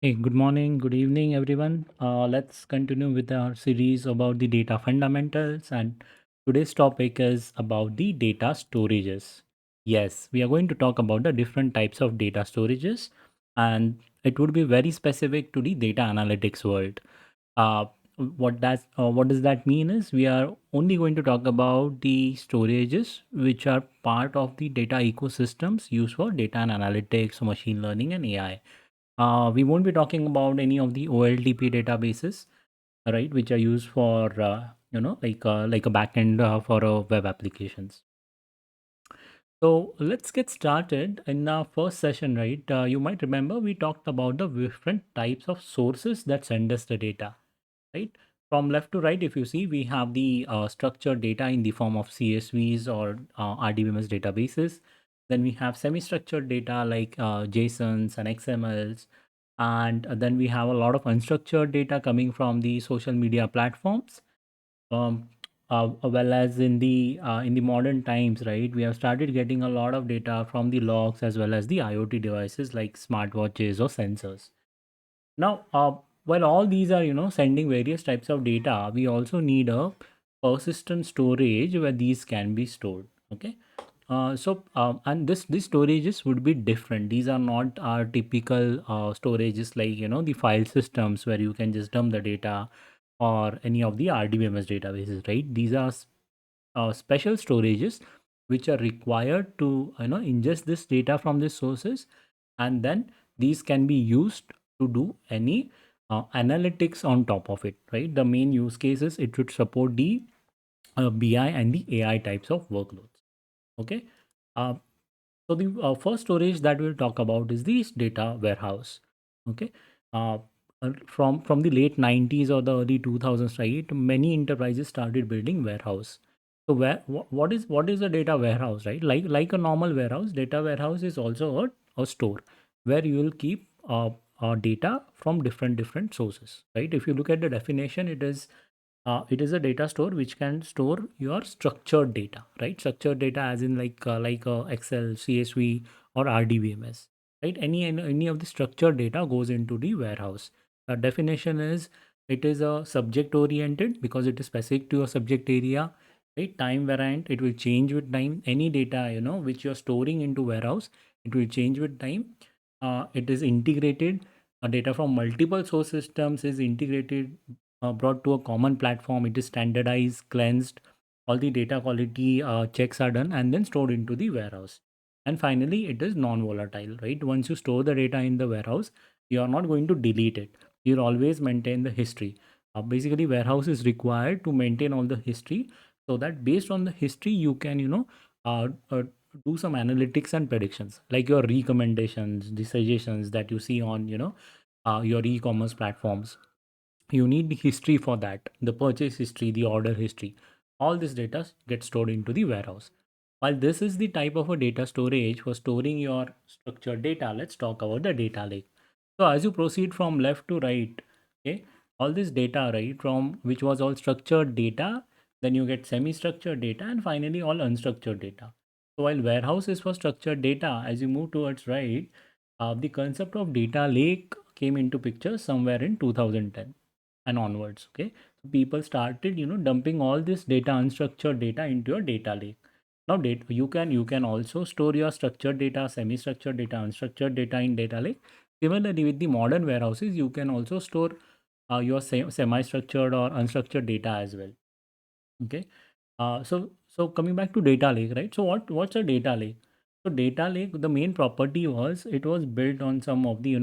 Hey, good morning, good evening, everyone. Let's continue with our series about the data fundamentals. And today's topic is about the data storages. Yes, we are going to talk about the different types of data storages, and it would be very specific to the data analytics world. Uh, what does that mean is we are only going to talk about the storages which are part of the data ecosystems used for data and analytics, machine learning, and AI. We won't be talking about any of the OLTP databases, right, which are used for like a backend for web applications. So let's get started. In our first session, right, you might remember we talked about the different types of sources that send us the data, right? From left to right, if you see, we have the structured data in the form of CSVs or RDBMS databases. Then we have semi-structured data like JSONs and XMLs. And then we have a lot of unstructured data coming from the social media platforms. Um, well as in the modern times, right? We have started getting a lot of data from the logs as well as the IoT devices like smartwatches or sensors. Now, while all these are, sending various types of data, we also need a persistent storage where these can be stored. Okay. And this storages would be different. These are not our typical storages like, the file systems where you can just dump the data or any of the RDBMS databases, right? These are special storages which are required to, ingest this data from these sources, and then these can be used to do any analytics on top of it, right? The main use cases, it should support the BI and the AI types of workloads. Okay. uh, so the first storage that we'll talk about is the data warehouse. Okay. Uh, from the late 90s or the early 2000s, right? Many enterprises started building warehouse. So what is a data warehouse, right? Like a normal warehouse, data warehouse is also a store where you will keep data from different sources, right? If you look at the definition, it is a data store which can store your structured data, right? Structured data as in like Excel, CSV, or RDBMS, right? Any of the structured data goes into the warehouse. The definition is it is a subject oriented because it is specific to a subject area, right? Time variant, it will change with time. Any data which you're storing into warehouse, it will change with time. It is integrated. Data from multiple source systems is integrated, brought to a common platform. It is standardized, cleansed, all the data quality checks are done, and then stored into the warehouse. And finally, it is non-volatile, right? Once you store the data in the warehouse, you are not going to delete it. You'll always maintain the history. Basically, warehouse is required to maintain all the history, so that based on the history, you can, do some analytics and predictions, like your recommendations, the suggestions that you see on, your e-commerce platforms. You need the history for that, the purchase history, the order history. All this data gets stored into the warehouse. While this is the type of a data storage for storing your structured data, let's talk about the data lake. So as you proceed from left to right, okay, all this data, right, from which was all structured data, then you get semi-structured data, and finally all unstructured data. So while warehouse is for structured data, as you move towards right, the concept of data lake came into picture somewhere in 2010 and onwards. Okay, so people started, dumping all this data, unstructured data, into your data lake. Now data, you can also store your structured data, semi-structured data, unstructured data in data lake. Similarly, with the modern warehouses, you can also store your semi-structured or unstructured data as well. Okay. So coming back to data lake, right? So what's a data lake? So data lake, the main property was it was built on some of the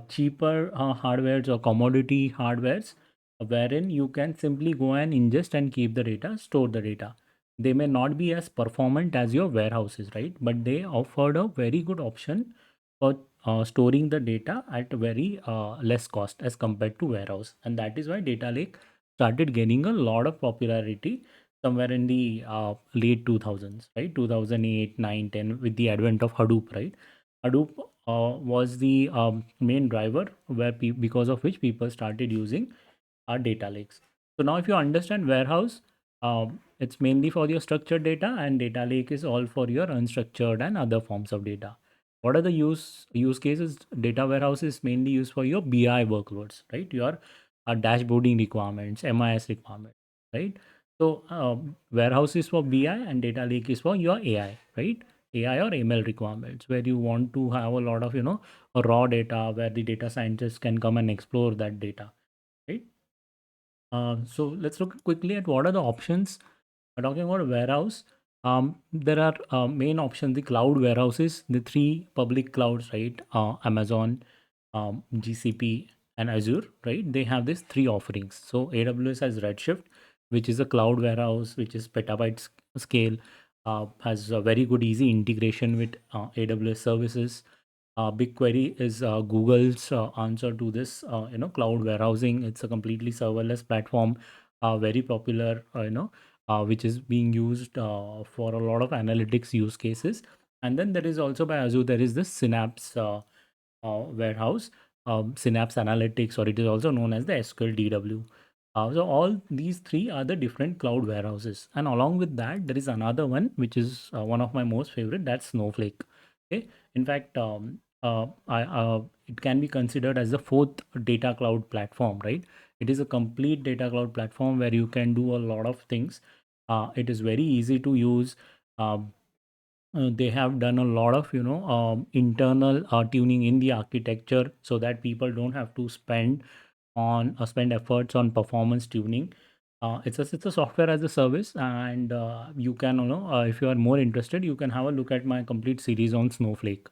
cheaper hardwares or commodity hardwares, wherein you can simply go and ingest and keep the data, store the data. They may not be as performant as your warehouses, right? But they offered a very good option for storing the data at a very less cost as compared to warehouse, and that is why data lake started gaining a lot of popularity somewhere in the late 2000s, right? 2008, 9, 10, with the advent of Hadoop, right? Hadoop was the main driver because of which people started using our data lakes. So now if you understand warehouse, it's mainly for your structured data, and data lake is all for your unstructured and other forms of data. What are the use cases? Data warehouse is mainly used for your BI workloads, right? Your dashboarding requirements, MIS requirements, right? So warehouse is for BI and data lake is for your AI, right? AI or ML requirements where you want to have a lot of raw data where the data scientists can come and explore that data, right? So let's look quickly at what are the options. Talking about warehouse, there are main options, the cloud warehouses, the three public clouds, right? Amazon, GCP, and Azure, right? They have these three offerings. So AWS has Redshift, which is a cloud warehouse, which is petabyte scale, has a very good easy integration with AWS services. BigQuery is Google's answer to this, cloud warehousing. It's a completely serverless platform, very popular, which is being used for a lot of analytics use cases. And then there is also by Azure, there is this Synapse warehouse, Synapse Analytics, or it is also known as the SQL DW. So all these three are the different cloud warehouses, and along with that, there is another one which is one of my most favorite. That's Snowflake. Okay, in fact, it can be considered as the fourth data cloud platform. Right, it is a complete data cloud platform where you can do a lot of things. It is very easy to use. They have done a lot of internal tuning in the architecture so that people don't have to spend efforts on performance tuning. It's a software as a service, and you can if you are more interested, you can have a look at my complete series on Snowflake,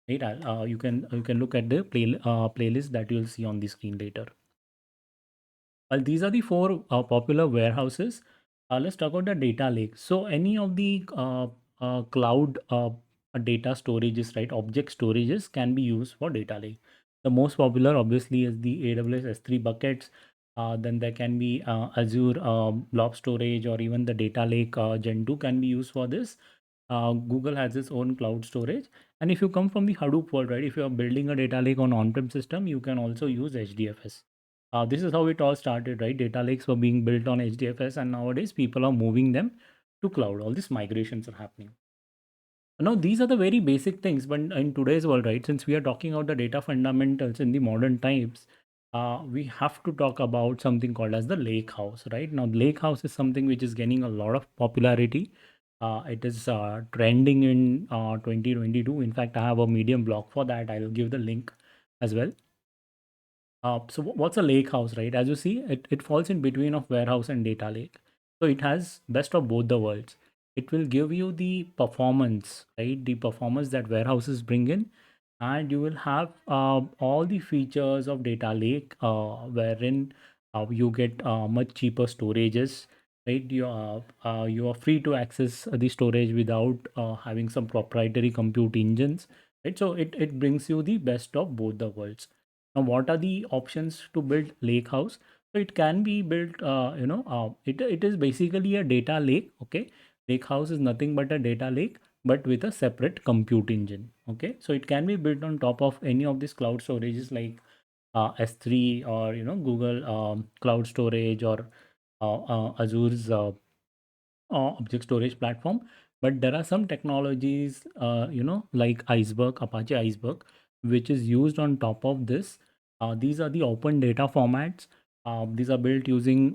right? You can look at the playlist that you'll see on the screen later. Well, these are the four popular warehouses. Let's talk about the data lake. So, any of the cloud data storages, right? Object storages can be used for data lake. The most popular, obviously, is the AWS S3 buckets. Then there can be Azure blob storage, or even the data lake Gen 2 can be used for this. Google has its own cloud storage. And if you come from the Hadoop world, right? If you are building a data lake on on-prem system, you can also use HDFS. This is how it all started, right? Data lakes were being built on HDFS, and nowadays people are moving them to cloud. All these migrations are happening. Now, these are the very basic things, but in today's world, right, since we are talking about the data fundamentals in the modern times, we have to talk about something called as the lake house, right? Now, lake house is something which is gaining a lot of popularity. It is trending in 2022. In fact, I have a Medium blog for that. I'll give the link as well. So what's a lake house, right? As you see, it falls in between of warehouse and data lake. So it has best of both the worlds. It will give you the performance, right? The performance that warehouses bring in, and you will have all the features of data lake, wherein you get much cheaper storages, right? You are free to access the storage without having some proprietary compute engines, right? So it brings you the best of both the worlds. Now, what are the options to build lake house? So it can be built, it is basically a data lake. Okay, lake house is nothing but a data lake, but with a separate compute engine. Okay, so it can be built on top of any of these cloud storages like S3, or Google cloud storage, or Azure's object storage platform. But there are some technologies, like Iceberg, Apache Iceberg, which is used on top of this. These are the open data formats. These are built using,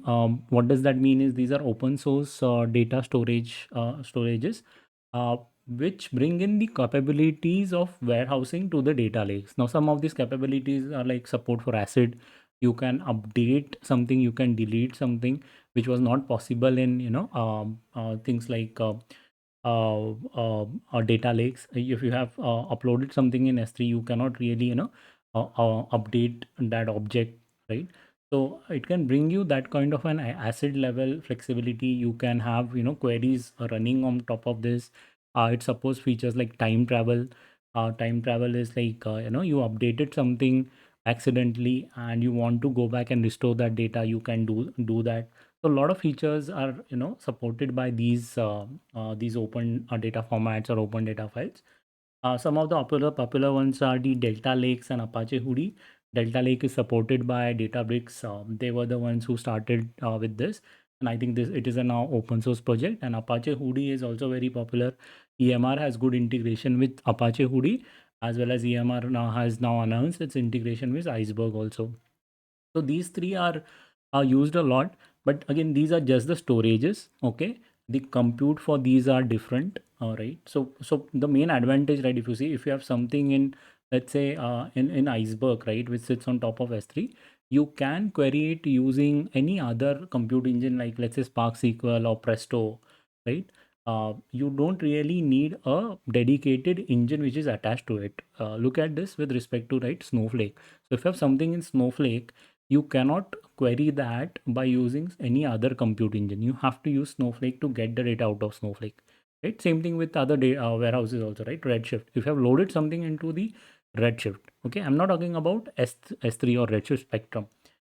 what does that mean is these are open source data storages, uh, which bring in the capabilities of warehousing to the data lakes. Now, some of these capabilities are like support for ACID. You can update something, you can delete something, which was not possible in things like data lakes. If you have uploaded something in S3, you cannot really update that object, right? So it can bring you that kind of an acid level flexibility. You can have queries running on top of this. It supports features like time travel. Time travel is like you updated something accidentally and you want to go back and restore that data, you can do that. So a lot of features are supported by these open data formats or open data files. Some of the popular ones are the Delta Lakes and Apache Hudi. Delta Lake is supported by Databricks. They were the ones who started with this, and I think this it is a now open source project. And Apache Hudi is also very popular. EMR has good integration with Apache Hudi, as well as EMR now has now announced its integration with Iceberg also. So these three are used a lot, but again, these are just the storages. Okay, the compute for these are different. All right. So the main advantage, right? If you see, if you have something in, let's say, in Iceberg, right, which sits on top of S3, you can query it using any other compute engine, like let's say Spark SQL or Presto, right? You don't really need a dedicated engine which is attached to it. Look at this with respect to, right, Snowflake. So if you have something in Snowflake, you cannot query that by using any other compute engine. You have to use Snowflake to get the data out of Snowflake, right? Same thing with other warehouses also, right? Redshift, if you have loaded something into the Redshift, okay, I'm not talking about S3 or Redshift Spectrum,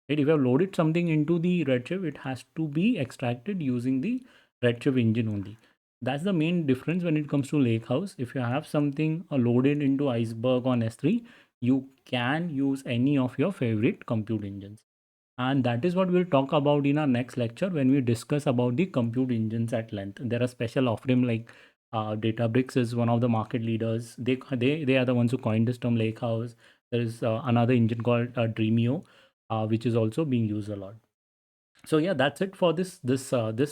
right? If you have loaded something into the Redshift, it has to be extracted using the Redshift engine only. That's the main difference when it comes to lakehouse. If you have something loaded into Iceberg on S3, you can use any of your favorite compute engines. And that is what we'll talk about in our next lecture when we discuss about the compute engines at length. There are special offering like Databricks is one of the market leaders. They are the ones who coined this term lakehouse. There is another engine called Dreamio, which is also being used a lot. So yeah, that's it for this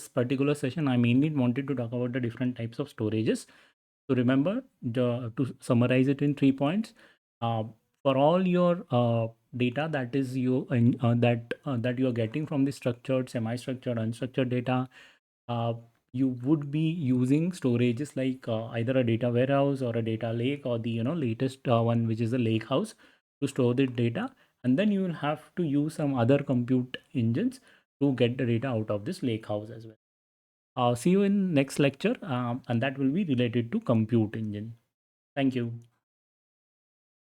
particular session. I mainly wanted to talk about the different types of storages. So remember, to summarize it in 3 points, uh, for all your data that is that you are getting from the structured, semi-structured, unstructured data, uh, you would be using storages like either a data warehouse or a data lake, or the latest one, which is a lake house, to store the data. And then you will have to use some other compute engines to get the data out of this lake house as well. See you in next lecture, and that will be related to compute engine. Thank you.